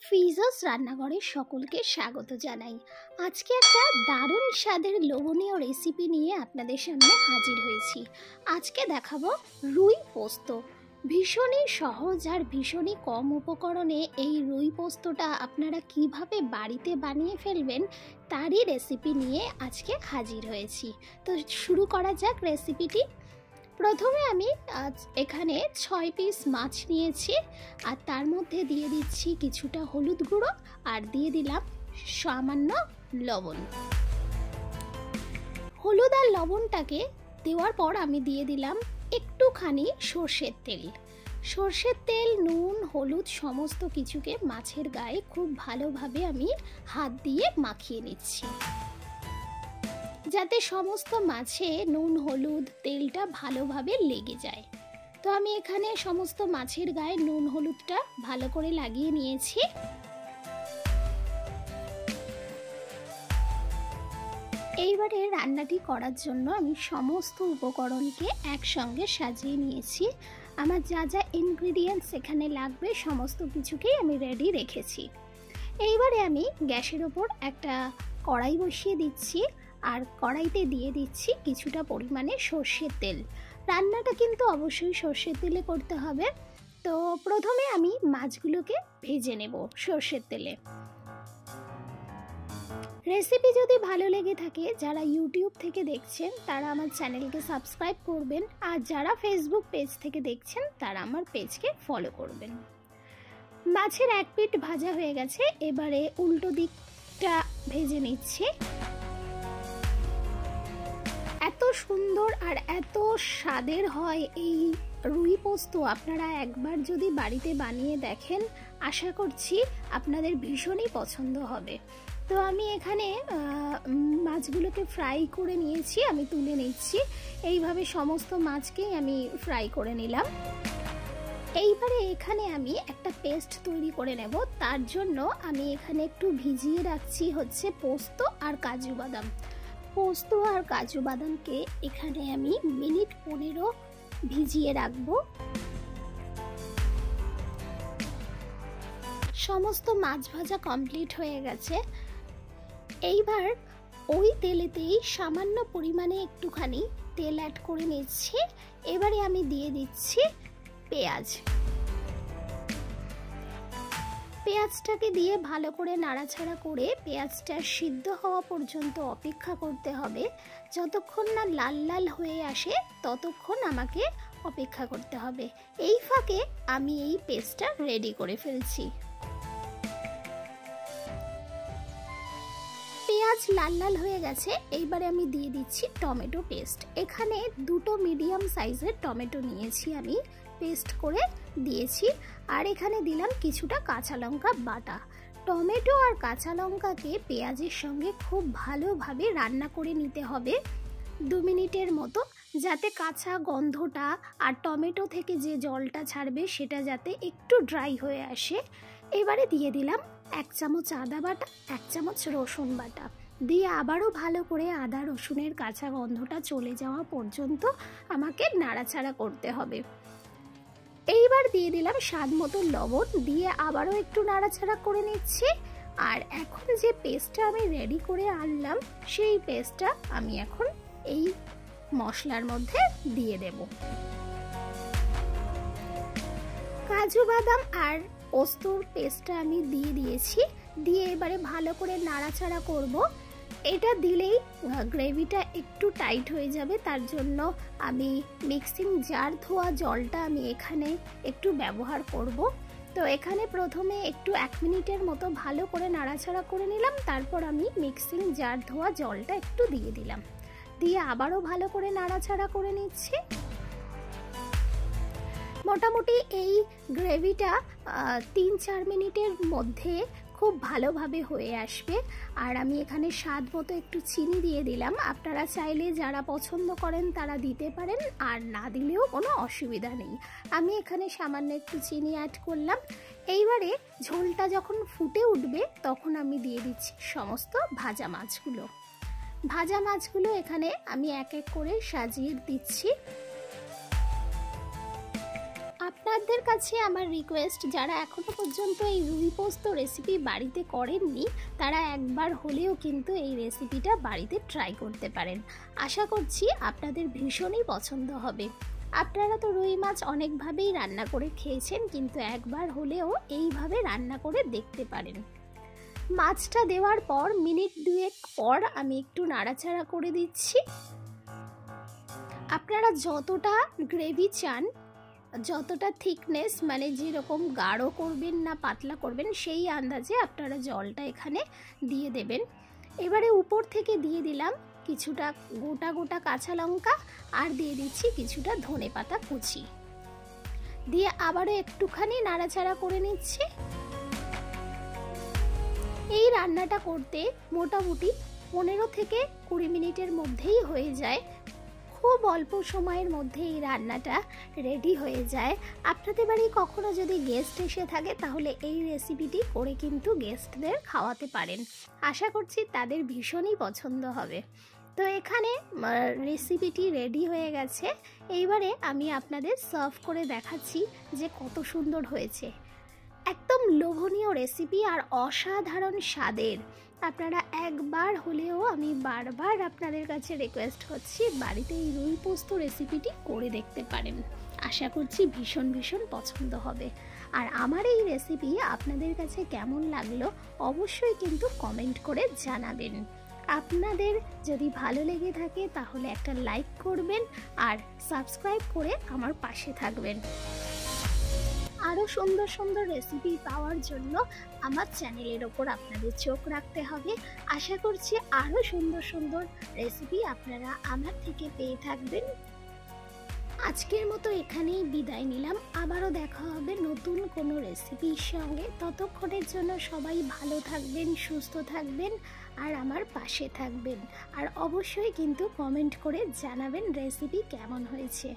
ফিজাস রান্নাঘরে সকলকে স্বাগত জানাই। আজকে একটা দারুণ স্বাদের লোভনীয় রেসিপি নিয়ে আপনাদের সামনে হাজির হয়েছি। আজকে দেখাবো রুই পোস্ত। ভীষণই সহজ আর ভীষণই কম উপকরণে এই রুই পোস্তটা আপনারা কিভাবে বাড়িতে বানিয়ে ফেলবেন তারই রেসিপি নিয়ে আজকে হাজির হয়েছি। তো শুরু করা যাক রেসিপিটি। প্রথমে আমি এখানে 6 পিস মাছ নিয়েছি আর তার মধ্যে দিয়ে দিচ্ছি কিছুটা হলুদ গুঁড়ো আর দিয়ে দিলাম সামান্য লবণ। হলুদ আর লবণটাকে দেওয়ার পর আমি দিয়ে দিলাম একটুখানি সর্ষের তেল। সর্ষের তেল, নুন, হলুদ সমস্ত কিছুকে মাছের গায়ে খুব ভালোভাবে আমি হাত দিয়ে মাখিয়ে নিচ্ছি যাতে সমস্ত মাছে নুন, হলুদ, তেলটা ভালোভাবে লেগে যায়। তো আমি এখানে সমস্ত মাছের গায়ে নুন, হলুদটা ভালো করে লাগিয়ে নিয়েছি। এইবারে রান্নাটি করার জন্য আমি সমস্ত উপকরণকে একসঙ্গে সাজিয়ে নিয়েছি। আমার যা যা ইনগ্রিডিয়েন্টস এখানে লাগবে সমস্ত কিছুকেই আমি রেডি রেখেছি। এইবারে আমি গ্যাসের ওপর একটা কড়াই বসিয়ে দিচ্ছি আর কড়াইতে দিয়ে দিচ্ছি কিছুটা পরিমাণে সর্ষের তেল। রান্নাটা কিন্তু অবশ্যই সর্ষের তেলে করতে হবে। তো প্রথমে আমি মাছগুলোকে ভেজে নেব সর্ষের তেলে। রেসিপি যদি ভালো লেগে থাকে, যারা ইউটিউব থেকে দেখছেন তারা আমার চ্যানেলকে সাবস্ক্রাইব করবেন, আর যারা ফেসবুক পেজ থেকে দেখছেন তারা আমার পেজকে ফলো করবেন। মাছের এক পিঠ ভাজা হয়ে গেছে, এবারে উল্টো দিকটা ভেজে নিচ্ছি। এত সুন্দর আর এত স্বাদের হয় এই রুই পোস্ত, আপনারা একবার যদি বাড়িতে বানিয়ে দেখেন আশা করছি আপনাদের ভীষণই পছন্দ হবে। তো আমি এখানে মাছগুলোকে ফ্রাই করে নিয়েছি, আমি তুলে নিচ্ছি। এইভাবে সমস্ত মাছকেই আমি ফ্রাই করে নিলাম। এইবারে এখানে আমি একটা পেস্ট তৈরি করে নেব। তার জন্য আমি এখানে একটু ভিজিয়ে রাখছি হচ্ছে পোস্ত আর কাজু বাদাম। পোস্ত আর কাজু বাদামকে এখানে আমি মিনিট 15 ভিজিয়ে রাখবো। সমস্ত মাছ ভাজা কমপ্লিট হয়ে গেছে। এইবার ওই তেলেতেই সামান্য পরিমাণে একটুখানি তেল অ্যাড করে নিচ্ছি। এবারে আমি দিয়ে দিচ্ছি পেঁয়াজ। পেঁয়াজটাকে দিয়ে ভালো করে নাড়াচাড়া করে পেঁয়াজটা সিদ্ধ হওয়া পর্যন্ত অপেক্ষা করতে হবে। যতক্ষণ না লাল লাল হয়ে আসে ততক্ষণ আমাকে অপেক্ষা করতে হবে। এই ফাঁকে আমি এই পেস্টটা রেডি করে ফেলছি। পেঁয়াজ লাল লাল হয়ে গেছে, এইবারে আমি দিয়ে দিচ্ছি টমেটো পেস্ট। এখানে 2টো মিডিয়াম সাইজের টমেটো নিয়েছি, আমি পেস্ট করে দিয়েছি। আর এখানে দিলাম কিছুটা কাঁচা লঙ্কা বাটা। টমেটো আর কাঁচা লঙ্কাকে পেঁয়াজের সঙ্গে খুব ভালোভাবে রান্না করে নিতে হবে 2 মিনিটের মতো, যাতে কাঁচা গন্ধটা আর টমেটো থেকে যে জলটা ছাড়বে সেটা যাতে একটু ড্রাই হয়ে আসে। এবারে দিয়ে দিলাম 1 চামচ আদা বাটা, 1 চামচ রসুন বাটা দিয়ে আবারও ভালো করে আদা রসুনের কাঁচা গন্ধটা চলে যাওয়া পর্যন্ত আমাকে নাড়াচাড়া করতে হবে। এইবার দিয়ে দিলাম স্বাদ মতো লবণ, দিয়ে আবারও একটু নাড়াচাড়া করে নিচ্ছি। আর এখন যে পেস্টটা আমি রেডি করে আনলাম সেই পেস্টটা আমি এখন এই মশলার মধ্যে দিয়ে দেব। কাজু বাদাম আর পোস্তর পেস্টটা আমি দিয়ে দিয়েছি, দিয়ে এবারে ভালো করে নাড়াচাড়া করব। এটা দিলেই গ্রেভিটা একটু টাইট হয়ে যাবে, তার জন্য আমি মিক্সিং জার ধোয়া জলটা আমি এখানে একটু ব্যবহার করব। তো এখানে প্রথমে একটু 1 মিনিটের মতো ভালো করে নাড়াচাড়া করে নিলাম, তারপর আমি মিক্সিং জার ধোয়া জলটা একটু দিয়ে দিলাম, দিয়ে আবারও ভালো করে নাড়াচাড়া করে নিচ্ছি। মোটামুটি এই গ্রেভিটা 3-4 মিনিটের মধ্যে খুব ভালোভাবে হয়ে আসবে। আর আমি এখানে স্বাদ মতো একটু চিনি দিয়ে দিলাম। আপনারা চাইলে যারা পছন্দ করেন তারা দিতে পারেন, আর না দিলেও কোনো অসুবিধা নেই। আমি এখানে সামান্য একটু চিনি অ্যাড করলাম। এইবারে ঝোলটা যখন ফুটে উঠবে তখন আমি দিয়ে দিচ্ছি সমস্ত ভাজা মাছগুলো। ভাজা মাছগুলো এখানে আমি এক এক করে সাজিয়ে দিচ্ছি। আপনাদের কাছে আমার রিকোয়েস্ট, যারা এখনো পর্যন্ত এই রুই পোস্ত রেসিপি বাড়িতে করেননি তারা একবার হলেও কিন্তু এই রেসিপিটা বাড়িতে ট্রাই করতে পারেন। আশা করছি আপনাদের ভীষণই পছন্দ হবে। আপনারা তো রুই মাছ অনেকভাবেই রান্না করে খেয়েছেন, কিন্তু একবার হলেও এইভাবে রান্না করে দেখতে পারেন। মাছটা দেওয়ার পর মিনিট 2 পর আমি একটু নাড়াচাড়া করে দিচ্ছি। আপনারা যতটা গ্রেভি চান, যতটা থিকনেস মানে যেরকম গাঢ় করবেন না পাতলা করবেন সেই আন্দাজে আপনারা জলটা এখানে দিয়ে দেবেন। এবারে উপর থেকে দিয়ে দিলাম কিছুটা গোটা গোটা কাঁচা লঙ্কা আর দিয়ে দিচ্ছি কিছুটা ধনেপাতা কুচি, দিয়ে আবারও একটুখানি নাড়াচাড়া করে নিচ্ছি। এই রান্নাটা করতে মোটামুটি 15 থেকে 20 মিনিটের মধ্যেই হয়ে যায়। খুব অল্প সময়ের মধ্যে এই রান্নাটা রেডি হয়ে যায়। আপনাদের বাড়ি কখনো যদি গেস্ট এসে থাকে তাহলে এই রেসিপিটি করে কিন্তু গেস্টদের খাওয়াতে পারেন। আশা করছি তাদের ভীষণই পছন্দ হবে। তো এখানে রেসিপিটি রেডি হয়ে গেছে। এইবারে আমি আপনাদের সার্ভ করে দেখাচ্ছি যে কত সুন্দর হয়েছে। একদম লোভনীয় রেসিপি আর অসাধারণ স্বাদের। আপনারা একবার হলেও, আমি বারবার আপনাদের কাছে রিকোয়েস্ট করছি, বাড়িতে এই রুই পোস্ত রেসিপিটি করে দেখতে পারেন। আশা করছি ভীষণ ভীষণ পছন্দ হবে। আর আমার এই রেসিপি আপনাদের কাছে কেমন লাগলো অবশ্যই কিন্তু কমেন্ট করে জানাবেন। আপনাদের যদি ভালো লেগে থাকে তাহলে একটা লাইক করবেন আর সাবস্ক্রাইব করে আমার পাশে থাকবেন। আরও সুন্দর সুন্দর রেসিপি পাওয়ার জন্য আমার চ্যানেলের ওপর আপনাদের চোখ রাখতে হবে। আশা করছি আরও সুন্দর সুন্দর রেসিপি আপনারা আমার থেকে পেয়ে থাকবেন। আজকের মতো এখানেই বিদায় নিলাম। আবারও দেখা হবে নতুন কোনো রেসিপির সঙ্গে। ততক্ষণের জন্য সবাই ভালো থাকবেন, সুস্থ থাকবেন আর আমার পাশে থাকবেন। আর অবশ্যই কিন্তু কমেন্ট করে জানাবেন রেসিপি কেমন হয়েছে।